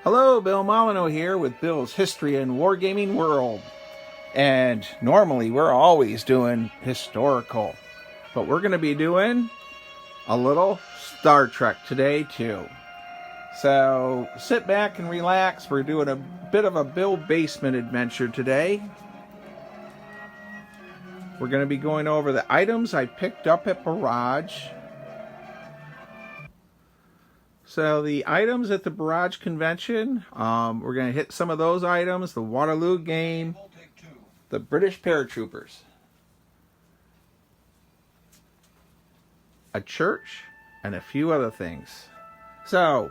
Hello, Bill Molyneux here with Bill's History and Wargaming World. And normally we're always doing historical, but we're going to be doing a little Star Trek today too. So sit back and relax. We're doing a bit of a Bill Basement adventure today. We're going to be going over the items I picked up at Barrage. So the items at the Barrage convention, we're going to hit some of those items. The Waterloo game, the British Paratroopers, a church, and a few other things. So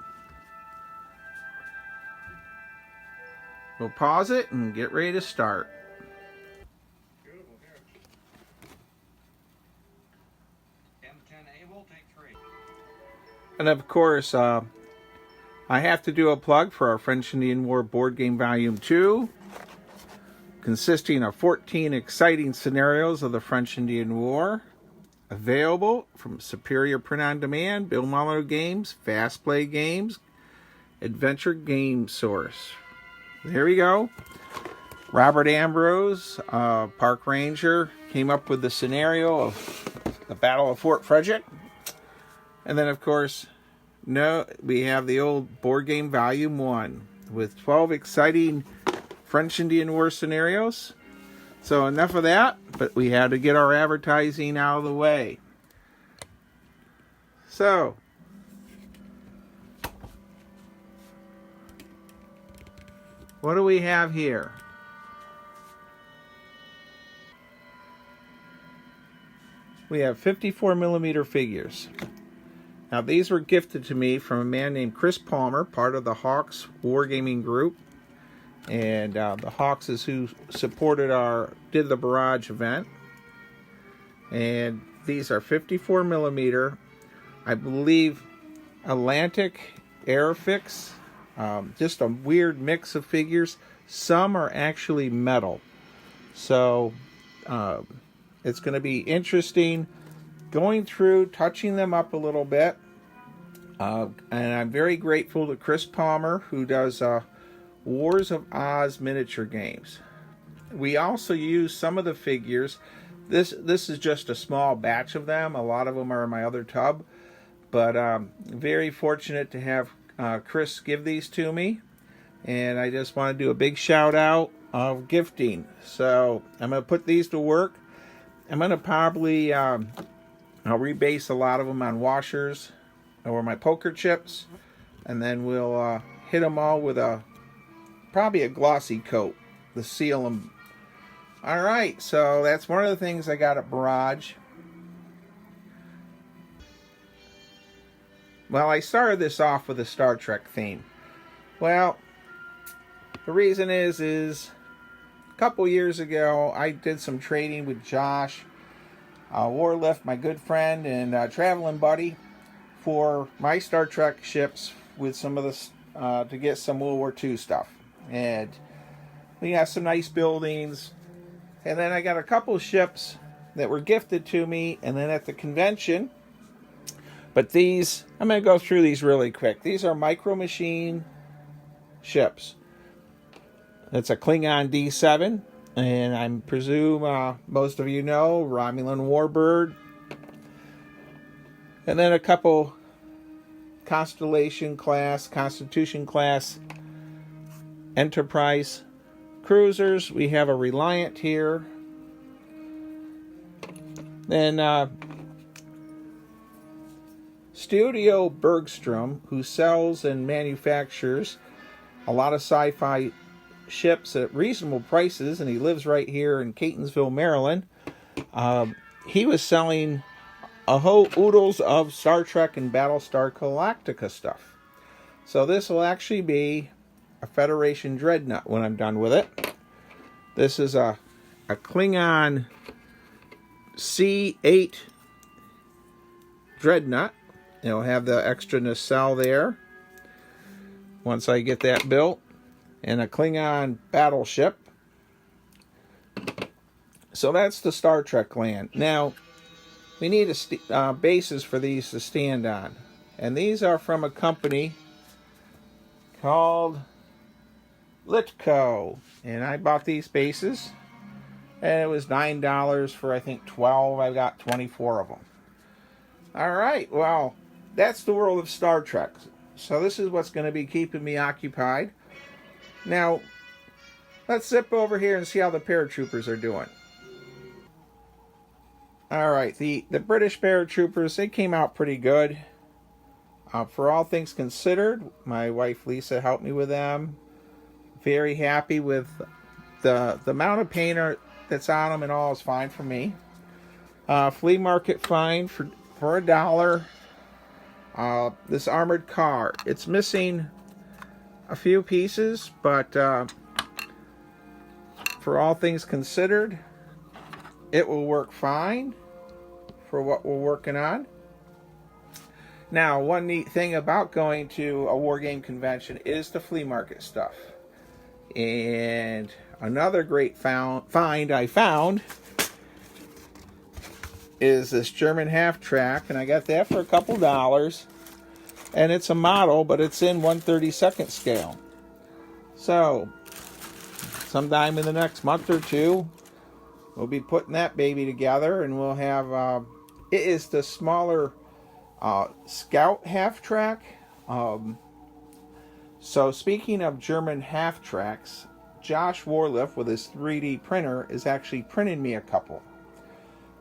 we'll pause it and get ready to start. And of course, I have to do a plug for our French Indian War board game volume 2, consisting of 14 exciting scenarios of the French Indian War, available from Superior Print on Demand, Bill Molyneux Games, Fast Play Games, Adventure Game Source. There we go. Robert Ambrose, Park Ranger, came up with the scenario of the Battle of Fort Frederick. And then, of course, we have the old board game volume 1 with 12 exciting French Indian War scenarios. So enough of that, but we had to get our advertising out of the way. So, what do we have here? We have 54mm figures. Now, these were gifted to me from a man named Chris Palmer, part of the Hawks Wargaming group. And the Hawks is who did the Barrage event. And these are 54mm, I believe, Atlantic Airfix. Just a weird mix of figures. Some are actually metal. So, it's going to be interesting going through, touching them up a little bit. And I'm very grateful to Chris Palmer, who does Wars of Oz miniature games. We also use some of the figures. This is just a small batch of them. A lot of them are in my other tub. But very fortunate to have Chris give these to me. And I just want to do a big shout out of gifting. So I'm going to put these to work. I'm going to probably... I'll rebase a lot of them on washers or my poker chips, and then we'll hit them all with probably a glossy coat to seal them. All right, so that's one of the things I got at Barrage. Well, I started this off with a Star Trek theme. Well, the reason is a couple years ago I did some trading with Josh Warlift, my good friend and traveling buddy, for my Star Trek ships with some of the to get some World War II stuff. And we got some nice buildings. And then I got a couple ships that were gifted to me, and then at the convention. But these, I'm going to go through these really quick. These are Micro Machine ships. It's a Klingon D7. And I presume most of you know Romulan Warbird. And then a couple Constitution class Enterprise cruisers. We have a Reliant here. Then Studio Bergstrom, who sells and manufactures a lot of sci-fi ships at reasonable prices, and he lives right here in Catonsville, Maryland. He was selling a whole oodles of Star Trek and Battlestar Galactica stuff. So this will actually be a Federation Dreadnought when I'm done with it. This is a Klingon C8 Dreadnought. It'll have the extra nacelle there once I get that built. And a Klingon battleship. So that's the Star Trek land. Now, we need bases for these to stand on. And these are from a company called Litco, and I bought these bases, and it was $9 for I think 12. I got 24 of them. All right, well, that's the world of Star Trek. So this is what's going to be keeping me occupied. Now, let's zip over here and see how the Paratroopers are doing. All right, the British Paratroopers, they came out pretty good. For all things considered, my wife Lisa helped me with them. Very happy with the amount of paint that's on them, and all is fine for me. Flea market find for $1. This armored car, it's missing a few pieces, but for all things considered, it will work fine for what we're working on. Now, one neat thing about going to a wargame convention is the flea market stuff. And another great find I found is this German half-track, and I got that for a couple dollars. And it's a model, but it's in 1/32 scale. So, sometime in the next month or two, we'll be putting that baby together, and we'll have, it is the smaller Scout half-track. So speaking of German half-tracks, Josh Warliff with his 3D printer is actually printing me a couple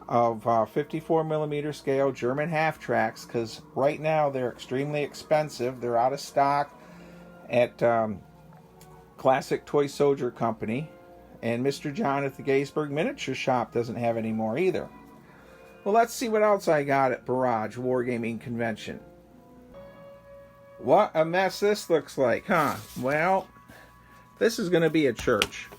of 54mm scale German half-tracks, because right now they're extremely expensive. They're out of stock at Classic Toy Soldier Company, and Mr. John at the Gettysburg Miniature Shop doesn't have any more either. Well, let's see what else I got at Barrage Wargaming Convention. What a mess this looks like, huh? Well, this is going to be a church.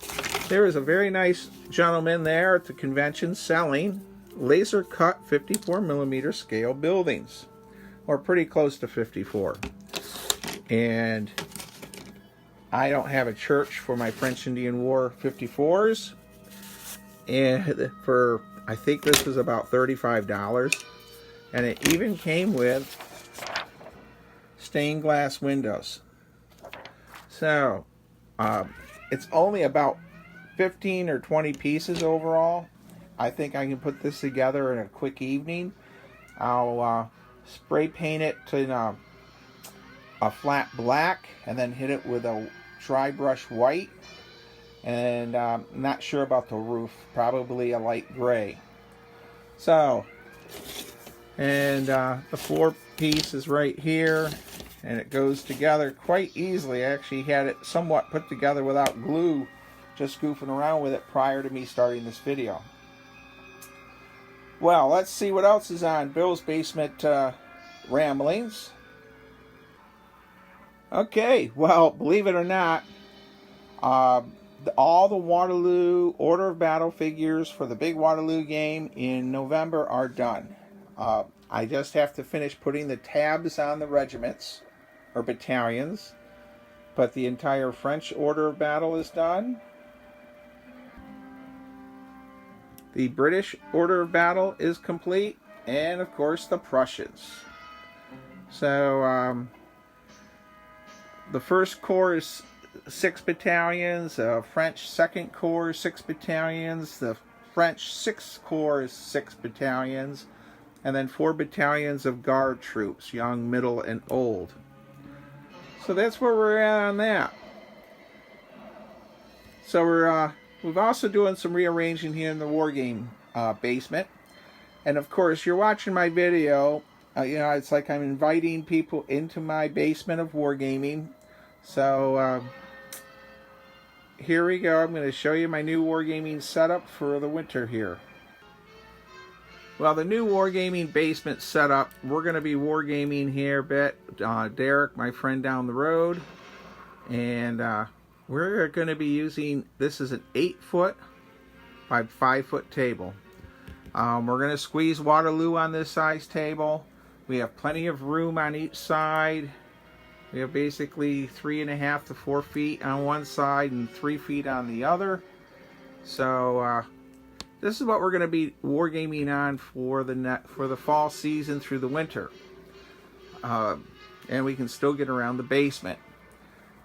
There is a very nice gentleman there at the convention selling laser cut 54mm scale buildings, or pretty close to 54. And I don't have a church for my French Indian War 54s, and for I think this was about $35, and it even came with stained glass windows. So it's only about 15 or 20 pieces overall. I think I can put this together in a quick evening. I'll spray paint it to a flat black, and then hit it with a dry brush white. And not sure about the roof, probably a light gray. So, and the floor piece is right here, and it goes together quite easily. I actually had it somewhat put together without glue, just goofing around with it prior to me starting this video. Well, let's see what else is on Bill's Basement Ramblings. Okay, well, believe it or not, all the Waterloo Order of Battle figures for the big Waterloo game in November are done. I just have to finish putting the tabs on the regiments or battalions, but the entire French Order of Battle is done. The British Order of Battle is complete, and of course the Prussians. So the First Corps is 6 battalions, French Second Corps 6 battalions, the French Sixth Corps is 6 battalions, and then 4 battalions of guard troops, young, middle, and old. So that's where we're at on that. So we're also doing some rearranging here in the Wargame basement, and of course you're watching my video. You know, it's like I'm inviting people into my basement of Wargaming. So here we go. I'm going to show you my new Wargaming setup for the winter here. Well, the new Wargaming basement setup, we're going to be Wargaming here a bit. Derek, my friend down the road, and we're going to be using, this is an 8-foot by 5-foot table. We're going to squeeze Waterloo on this size table. We have plenty of room on each side. We have basically 3.5 to 4 feet on one side and 3 feet on the other. So this is what we're going to be wargaming on for the fall season through the winter, and we can still get around the basement.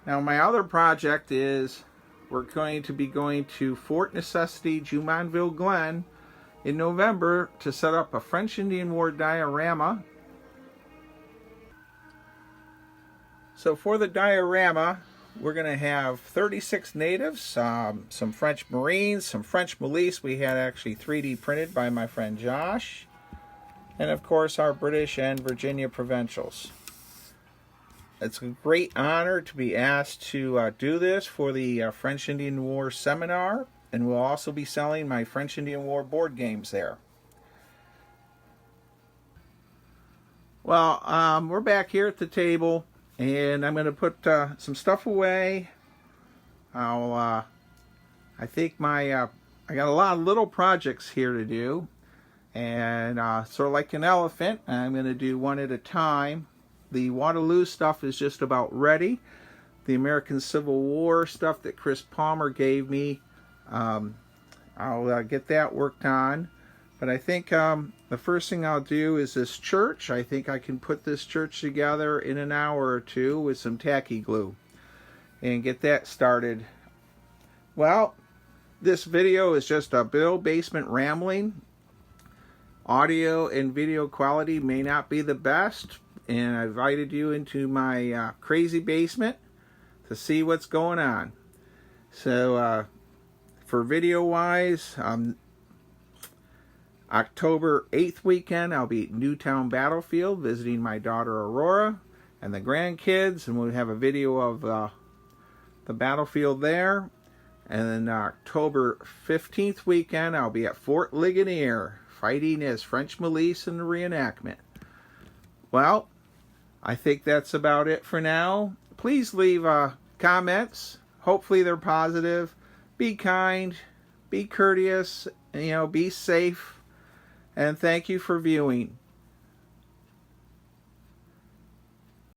Now my other project is we're going to be going to Fort Necessity, Jumonville Glen in November to set up a French Indian War diorama. So for the diorama, we're going to have 36 natives, some French Marines, some French Milice we had actually 3D printed by my friend Josh, and of course our British and Virginia provincials. It's a great honor to be asked to do this for the French Indian War seminar, and we'll also be selling my French Indian War board games there. Well, we're back here at the table, and I'm going to put some stuff away. I think I got a lot of little projects here to do, and sort of like an elephant, I'm going to do one at a time. The Waterloo stuff is just about ready. The American Civil War stuff that Chris Palmer gave me, I'll get that worked on. But I think the first thing I'll do is this church. I think I can put this church together in an hour or two with some tacky glue and get that started. Well, this video is just a Bill Basement rambling. Audio and video quality may not be the best, and I invited you into my crazy basement to see what's going on. So for video wise, October 8th weekend, I'll be at Newtown Battlefield visiting my daughter Aurora and the grandkids, and we'll have a video of the battlefield there. And then October 15th weekend, I'll be at Fort Ligonier fighting as French Milice in the reenactment. Well, I think that's about it for now. Please leave comments. Hopefully they're positive. Be kind, be courteous, be safe. And thank you for viewing.